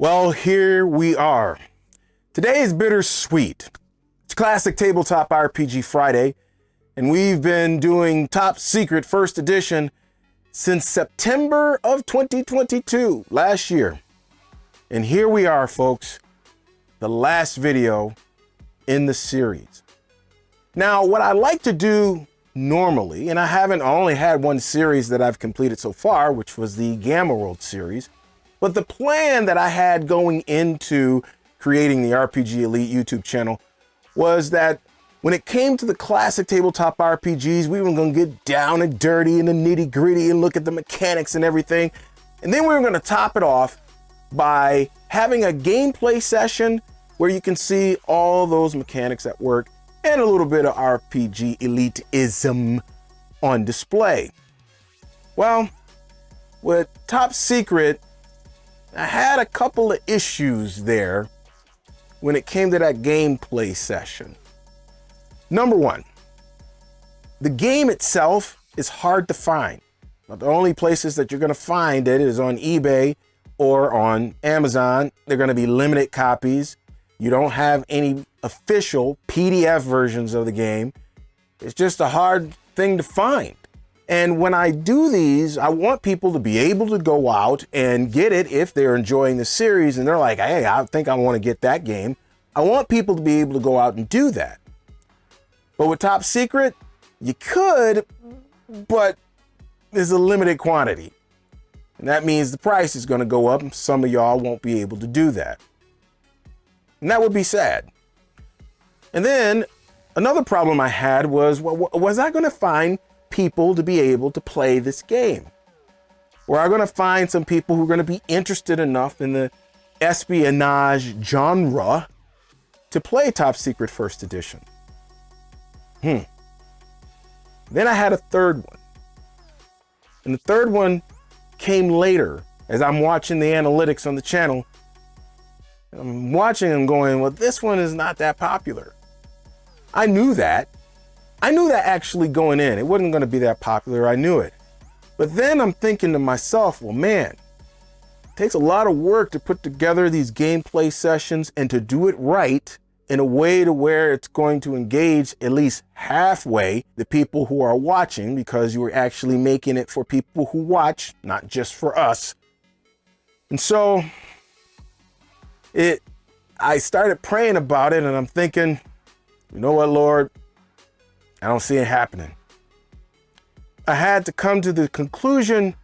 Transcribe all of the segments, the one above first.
Well, here we are. Today is bittersweet. It's Classic Tabletop RPG Friday, and we've been doing Top Secret First Edition since September of 2022, last year. And here we are, folks, the last video in the series. Now, what I like to do normally, and I only had one series that I've completed so far, which was the Gamma World series. But the plan that I had going into creating the RPG Elite YouTube channel was that when it came to the classic tabletop RPGs, we were going to get down and dirty and the nitty gritty and look at the mechanics and everything. And then we were going to top it off by having a gameplay session where you can see all those mechanics at work and a little bit of RPG elitism on display. Well, with Top Secret, I had a couple of issues there when it came to that gameplay session. Number one, the game itself is hard to find. The only places that you're going to find it is on eBay or on Amazon. They're going to be limited copies. You don't have any official PDF versions of the game. It's just a hard thing to find. And when I do these, I want people to be able to go out and get it if they're enjoying the series and they're like, hey, I think I want to get that game. I want people to be able to go out and do that. But with Top Secret, you could, but there's a limited quantity. And that means the price is going to go up and some of y'all won't be able to do that. And that would be sad. And then another problem I had was, was I going to find people to be able to play this game? Or I'm going to find some people who are going to be interested enough in the espionage genre to play Top Secret First Edition. Then I had a third one. And the third one came later as I'm watching the analytics on the channel. I'm watching and going, well, this one is not that popular. I knew that. I knew that actually going in. It wasn't going to be that popular. I knew it. But then I'm thinking to myself, well, man, it takes a lot of work to put together these gameplay sessions and to do it right in a way to where it's going to engage at least halfway the people who are watching, because you are actually making it for people who watch, not just for us. And so I started praying about it and I'm thinking, you know what, Lord? I don't see it happening. I had to come to the conclusion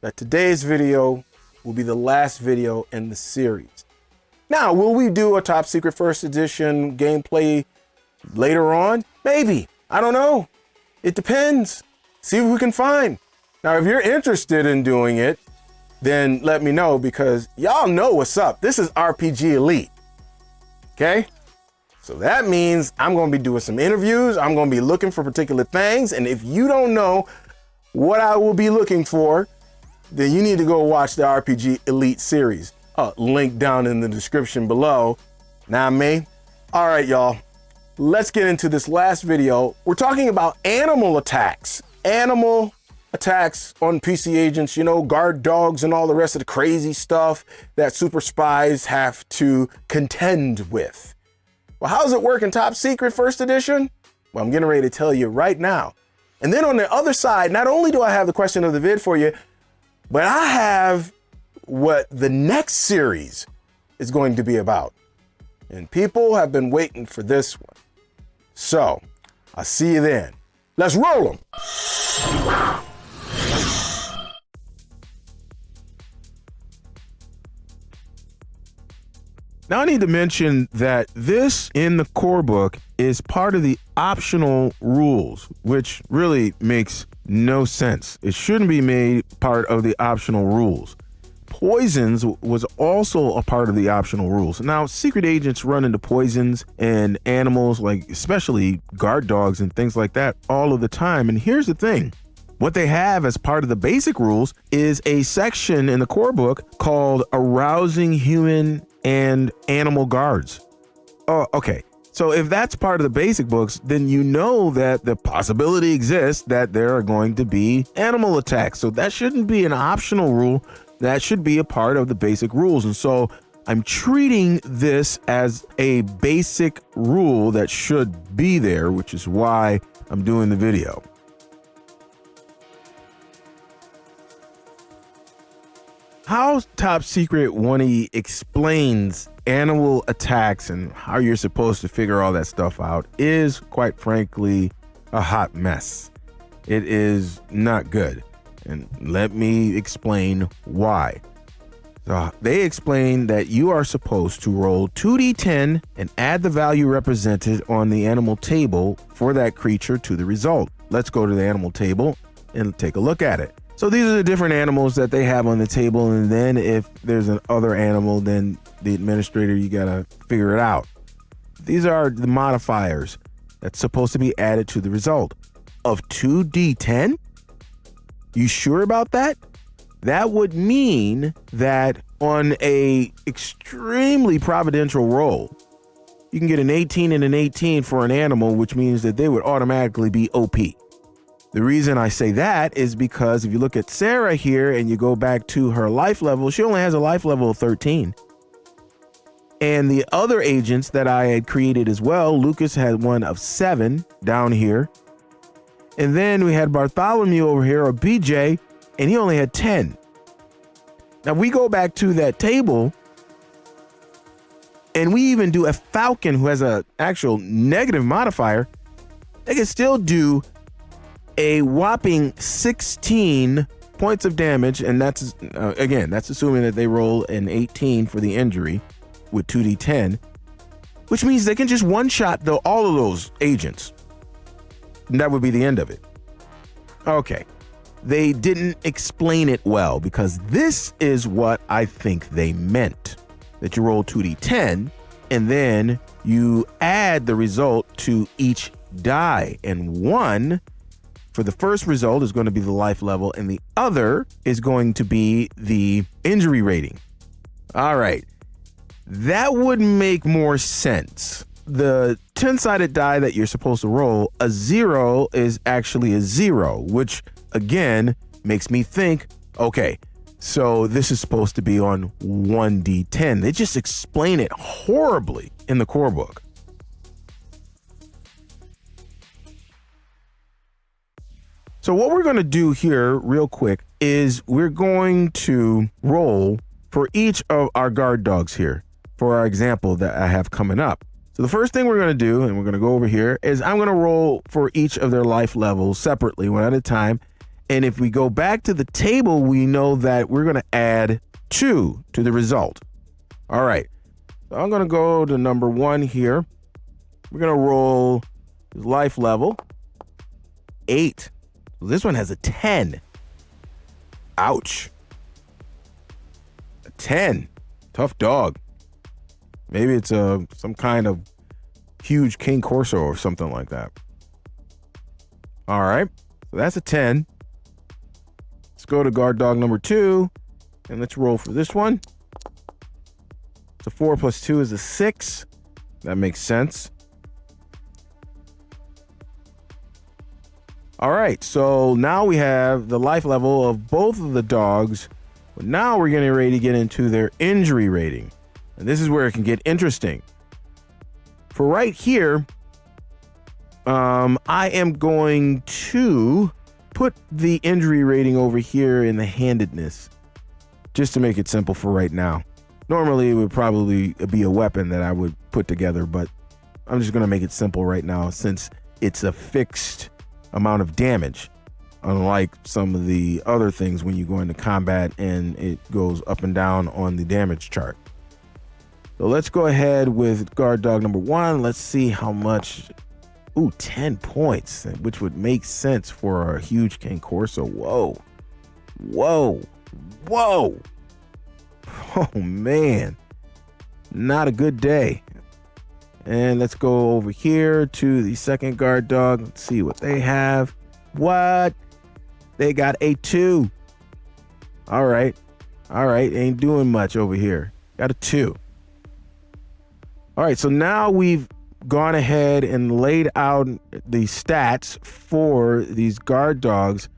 that today's video will be the last video in the series. Now, will we do a Top Secret First Edition gameplay later on? Maybe. I don't know. It depends. See what we can find. Now, if you're interested in doing it, then let me know, because y'all know what's up. This is RPG Elite. Okay? So that means I'm going to be doing some interviews. I'm going to be looking for particular things. And if you don't know what I will be looking for, then you need to go watch the RPG Elite series. Link down in the description below. Now me. All right, y'all. Let's get into this last video. We're talking about animal attacks. Animal attacks on PC agents, you know, guard dogs and all the rest of the crazy stuff that super spies have to contend with. Well, how does it work in Top Secret First Edition? Well, I'm getting ready to tell you right now. And then on the other side, not only do I have the question of the vid for you, but I have what the next series is going to be about. And people have been waiting for this one. So, I'll see you then. Let's roll them. Now I need to mention that this in the core book is part of the optional rules, which really makes no sense. It shouldn't be made part of the optional rules. Poisons was also a part of the optional rules. Now, secret agents run into poisons and animals, like especially guard dogs and things like that, all of the time. And here's the thing. What they have as part of the basic rules is a section in the core book called Arousing Human and Animal Guards. Oh, okay. So if that's part of the basic books, then you know that the possibility exists that there are going to be animal attacks. So that shouldn't be an optional rule. That should be a part of the basic rules. And so I'm treating this as a basic rule that should be there, which is why I'm doing the video. How Top Secret 1E explains animal attacks and how you're supposed to figure all that stuff out is, quite frankly, a hot mess. It is not good. And let me explain why. So they explain that you are supposed to roll 2d10 and add the value represented on the animal table for that creature to the result. Let's go to the animal table and take a look at it. So these are the different animals that they have on the table, and then if there's an other animal, then the administrator, you gotta figure it out. These are the modifiers that's supposed to be added to the result of 2d10. You sure about that? That would mean that on a extremely providential roll, you can get an 18 and an 18 for an animal, which means that they would automatically be OP. The reason I say that is because if you look at Sarah here and you go back to her life level, she only has a life level of 13. And the other agents that I had created as well, Lucas had one of 7 down here. And then we had Bartholomew over here, or BJ, and he only had 10. Now we go back to that table and we even do a Falcon who has an actual negative modifier. They can still do a whopping 16 points of damage, and that's again, that's assuming that they roll an 18 for the injury with 2d10, which means they can just one-shot all of those agents. And that would be the end of it. Okay, they didn't explain it well, because this is what I think they meant, that you roll 2d10 and then you add the result to each die, and one for the first result is going to be the life level, and the other is going to be the injury rating. All right, that would make more sense. The 10-sided die that you're supposed to roll, a 0 is actually a 0, which again makes me think, okay, so this is supposed to be on 1d10. They just explain it horribly in the core book. So what we're going to do here real quick is we're going to roll for each of our guard dogs here for our example that I have coming up. So the first thing we're going to do, and we're going to go over here, is I'm going to roll for each of their life levels separately, one at a time. And if we go back to the table, we know that we're going to add 2 to the result. All right. So I'm going to go to number 1 here. We're going to roll life level 8. This one has a 10. Ouch. A 10. Tough dog. Maybe it's some kind of huge King Corso or something like that. All right. So that's a 10. Let's go to guard dog number 2. And let's roll for this one. So 4 plus 2 is a 6. That makes sense. All right, so now we have the life level of both of the dogs, but now we're getting ready to get into their injury rating. And this is where it can get interesting. For right here, I am going to put the injury rating over here in the handedness, just to make it simple for right now. Normally, it would probably be a weapon that I would put together, but I'm just going to make it simple right now since it's a fixed amount of damage, unlike some of the other things when you go into combat and it goes up and down on the damage chart. So let's go ahead with guard dog number 1. Let's see how much. Ooh, 10 points, which would make sense for a huge King Corso. Whoa, whoa, whoa. Oh man, not a good day. And let's go over here to the second guard dog. Let's see what they have. What? They got a 2. All right. Ain't doing much over here. Got a 2. All right. So now we've gone ahead and laid out the stats for these guard dogs.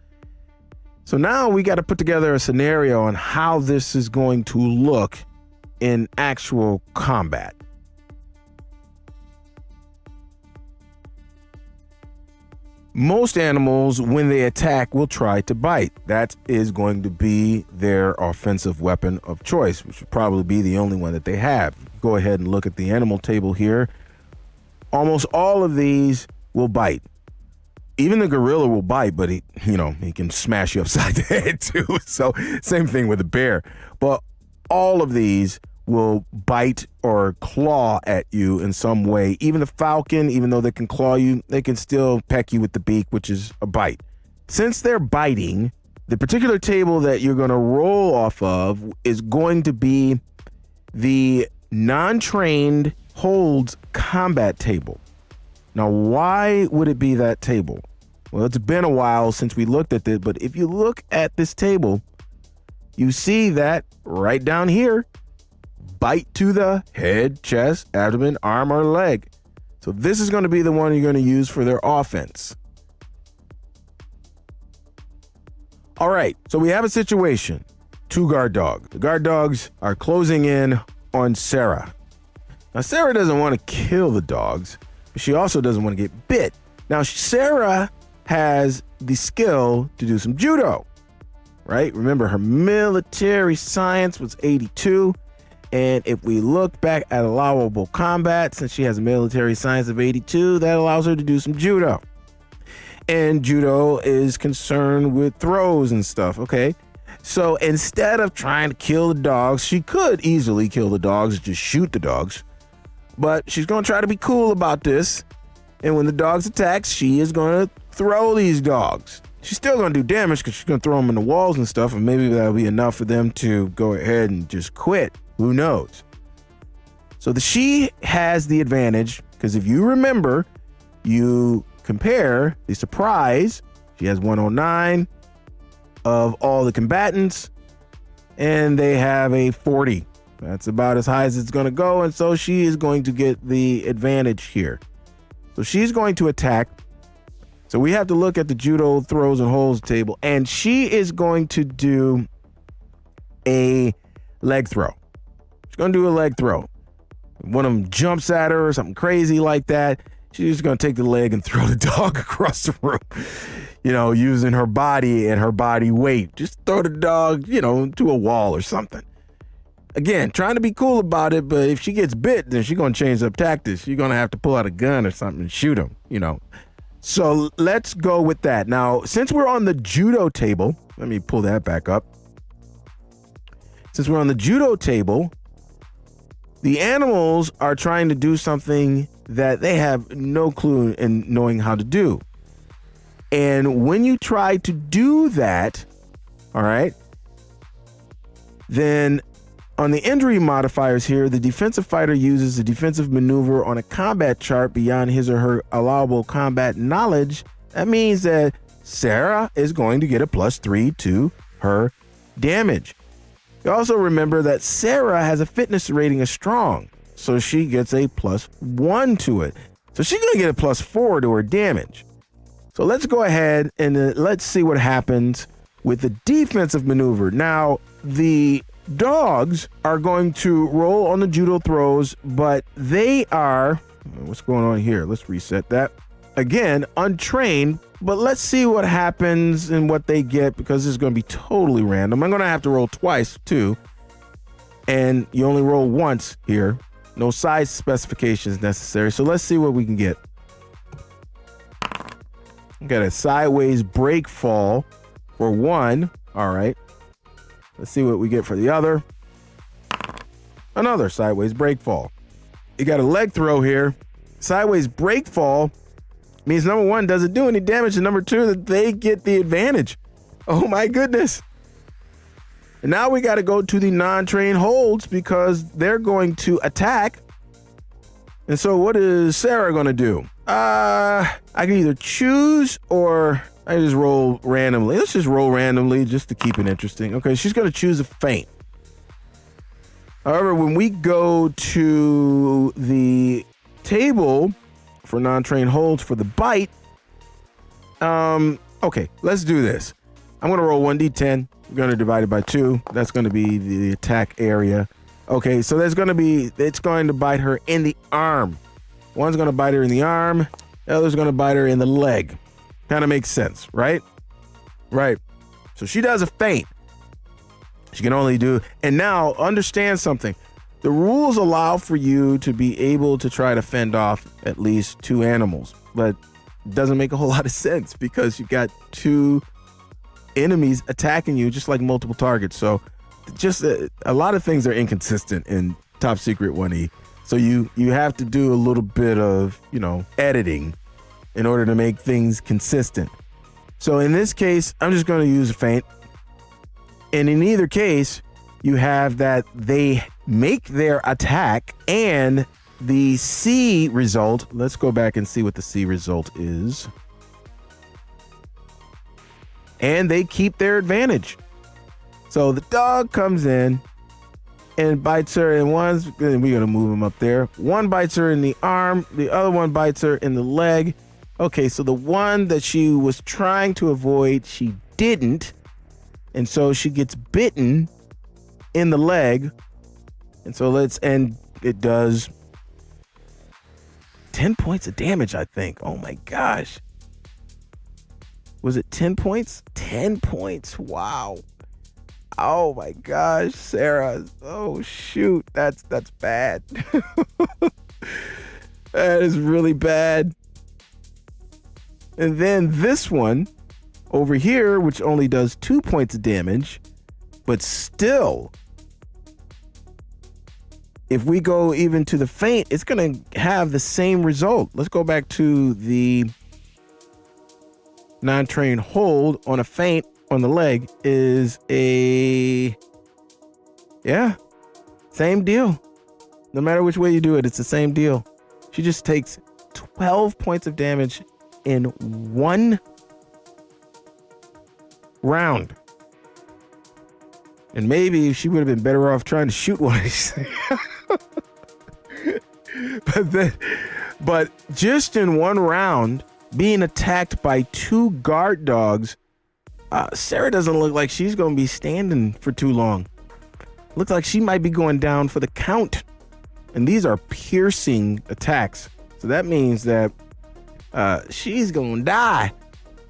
So now we got to put together a scenario on how this is going to look in actual combat. Most animals, when they attack, will try to bite. That is going to be their offensive weapon of choice, which would probably be the only one that they have. Go ahead and look at the animal table here. Almost all of these will bite. Even the gorilla will bite, but he can smash you upside the head too. So same thing with the bear. But all of these will bite or claw at you in some way. Even the falcon, even though they can claw you, they can still peck you with the beak, which is a bite. Since they're biting, the particular table that you're going to roll off of is going to be the non-trained holds combat table. Now, why would it be that table? Well, it's been a while since we looked at it, but if you look at this table, you see that right down here, bite to the head, chest, abdomen, arm, or leg. So this is going to be the one you're going to use for their offense. All right, so we have a situation. 2 guard dogs. The guard dogs are closing in on Sarah. Now, Sarah doesn't want to kill the dogs, but she also doesn't want to get bit. Now, Sarah has the skill to do some judo, right? Remember, her military science was 82. And if we look back at allowable combat, since she has a military science of 82, that allows her to do some judo. And judo is concerned with throws and stuff, okay? So instead of trying to kill the dogs, she could easily kill the dogs, just shoot the dogs. But she's going to try to be cool about this. And when the dogs attack, she is going to throw these dogs. She's still going to do damage because she's going to throw them in the walls and stuff. And maybe that'll be enough for them to go ahead and just quit. Who knows? So she has the advantage because if you remember, you compare the surprise. She has 109 of all the combatants, and they have a 40. That's about as high as it's going to go, and so she is going to get the advantage here. So she's going to attack. So we have to look at the judo throws and holds table, and she is going to do a leg throw. She's going to do a leg throw. One of them jumps at her or something crazy like that. She's just going to take the leg and throw the dog across the room, using her body and her body weight. Just throw the dog, to a wall or something. Again, trying to be cool about it, but if she gets bit, then she's going to change up tactics. You're going to have to pull out a gun or something and shoot him, So let's go with that. Now, since we're on the judo table, let me pull that back up. Since we're on the judo table, the animals are trying to do something that they have no clue in knowing how to do. And when you try to do that, all right, then on the injury modifiers here, the defensive fighter uses a defensive maneuver on a combat chart beyond his or her allowable combat knowledge. That means that Sarah is going to get a +3 to her damage. You also remember that Sarah has a fitness rating of strong, so she gets a +1 to it. So she's going to get a +4 to her damage. So let's go ahead and let's see what happens with the defensive maneuver. Now, the dogs are going to roll on the judo throws, but they are, what's going on here? Let's reset that. Again, untrained, but let's see what happens and what they get, because this is going to be totally random. I'm going to have to roll twice too, and you only roll once here. No size specifications necessary. So let's see what we can get. Got a sideways break fall for one. All right. Let's see what we get for the other. Another sideways break fall. You got a leg throw here. Sideways break fall means number one, doesn't do any damage, and number two, that they get the advantage. Oh my goodness. And now we got to go to the non-trained holds because they're going to attack. And so what is Sarah going to do? I can either choose or I just roll randomly. Let's just roll randomly just to keep it interesting. Okay, she's going to choose a feint. However, when we go to the table for non-trained holds for the bite, okay, let's do this. I'm going to roll 1d10. I'm going to divide it by 2. That's going to be the attack area. Okay, so it's going to bite her in the arm. One's going to bite her in the arm. The other's going to bite her in the leg. Kind of makes sense, right? Right. So she does a feint. She can only do, and now understand something. The rules allow for you to be able to try to fend off at least 2 animals, but it doesn't make a whole lot of sense because you got 2 enemies attacking you just like multiple targets. So just a lot of things are inconsistent in Top Secret 1E. So you have to do a little bit of, editing in order to make things consistent. So in this case, I'm just going to use a feint. And in either case, you have that they make their attack and the C result. Let's go back and see what the C result is. And they keep their advantage. So the dog comes in and bites her, and we're going to move him up there. One bites her in the arm, the other one bites her in the leg. Okay, so the one that she was trying to avoid, she didn't. And so she gets bitten in the leg. And so it does 10 points of damage, I think. Oh my gosh. Was it 10 points? 10 points. Wow. Oh my gosh, Sarah. Oh shoot. That's bad. That is really bad. And then this one over here, which only does 2 points of damage, but still, if we go even to the feint, it's going to have the same result. Let's go back to the non-trained hold on a feint on the leg is same deal. No matter which way you do it, it's the same deal. She just takes 12 points of damage in 1 round. And maybe she would have been better off trying to shoot one of these things. But just in 1 round, being attacked by 2 guard dogs, Sarah doesn't look like she's going to be standing for too long. Looks like she might be going down for the count. And these are piercing attacks. So that means that she's going to die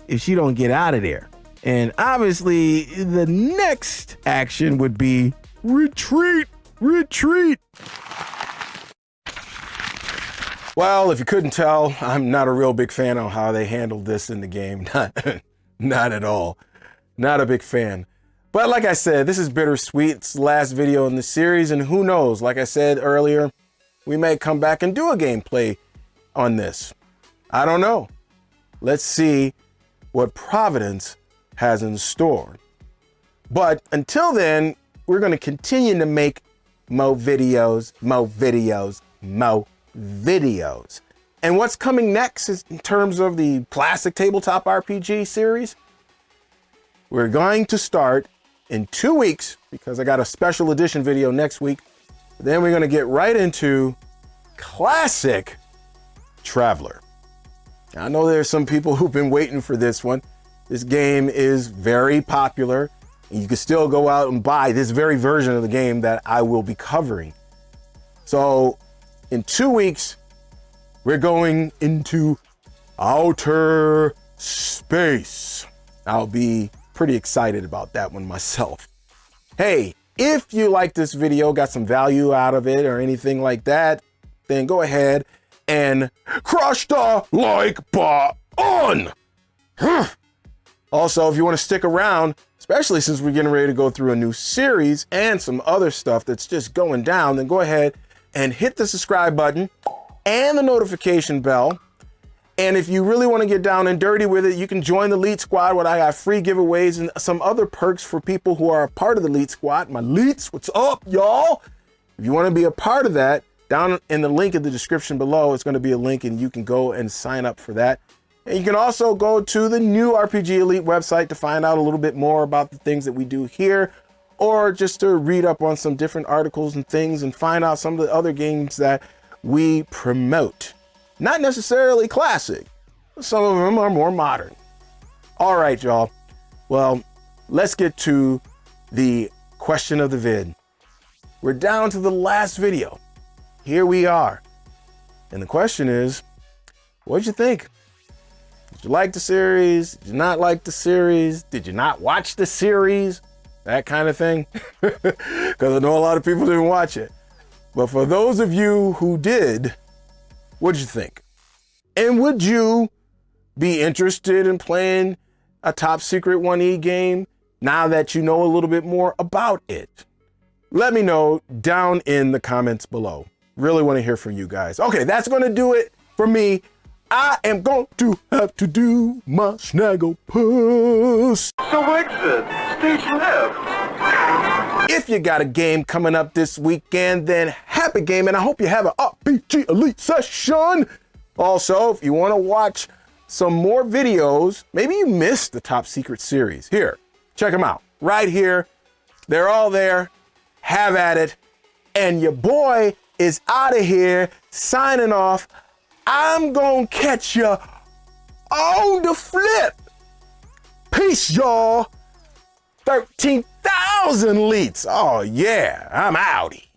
if she don't get out of there. And obviously, the next action would be retreat, retreat. Well, if you couldn't tell, I'm not a real big fan of how they handled this in the game. Not at all. Not a big fan. But like I said, this is bittersweet. It's the last video in the series, and who knows? Like I said earlier, we may come back and do a gameplay on this. I don't know. Let's see what Providence has in store. But until then, we're going to continue to make more videos. And what's coming next is in terms of the classic tabletop RPG series, we're going to start in 2 weeks because I got a special edition video next week. Then we're going to get right into Classic Traveler. Now, I know there's some people who've been waiting for this one. This game is very popular, and you can still go out and buy this very version of the game that I will be covering. So in 2 weeks, we're going into outer space. I'll be pretty excited about that one myself. Hey, if you like this video, got some value out of it or anything like that, then go ahead and crush the like button. Also, if you want to stick around, especially since we're getting ready to go through a new series and some other stuff that's just going down, then go ahead and hit the subscribe button and the notification bell. And if you really want to get down and dirty with it, you can join the LEET Squad where I got free giveaways and some other perks for people who are a part of the LEET Squad. My LEETs, what's up, y'all? If you want to be a part of that, down in the link in the description below, it's going to be a link and you can go and sign up for that. And you can also go to the new RPG Elite website to find out a little bit more about the things that we do here, or just to read up on some different articles and things and find out some of the other games that we promote. Not necessarily classic. Some of them are more modern. All right, y'all. Well, let's get to the question of the vid. We're down to the last video. Here we are. And the question is, what'd you think? Did you like the series? Did you not like the series? Did you not watch the series? That kind of thing. Because I know a lot of people didn't watch it. But for those of you who did, what'd you think? And would you be interested in playing a top secret 1E game now that you know a little bit more about it? Let me know down in the comments below. Really want to hear from you guys. Okay, that's going to do it for me. I am going to have to do my snaggle puss. So exit, stage left. If you got a game coming up this weekend, then happy game, and I hope you have an RPG Elite session. Also, if you want to watch some more videos, maybe you missed the Top Secret series. Here, check them out. Right here. They're all there. Have at it. And your boy is out of here, signing off. I'm gonna catch you on the flip. Peace, y'all. 13,000 leets. Oh, yeah, I'm outie.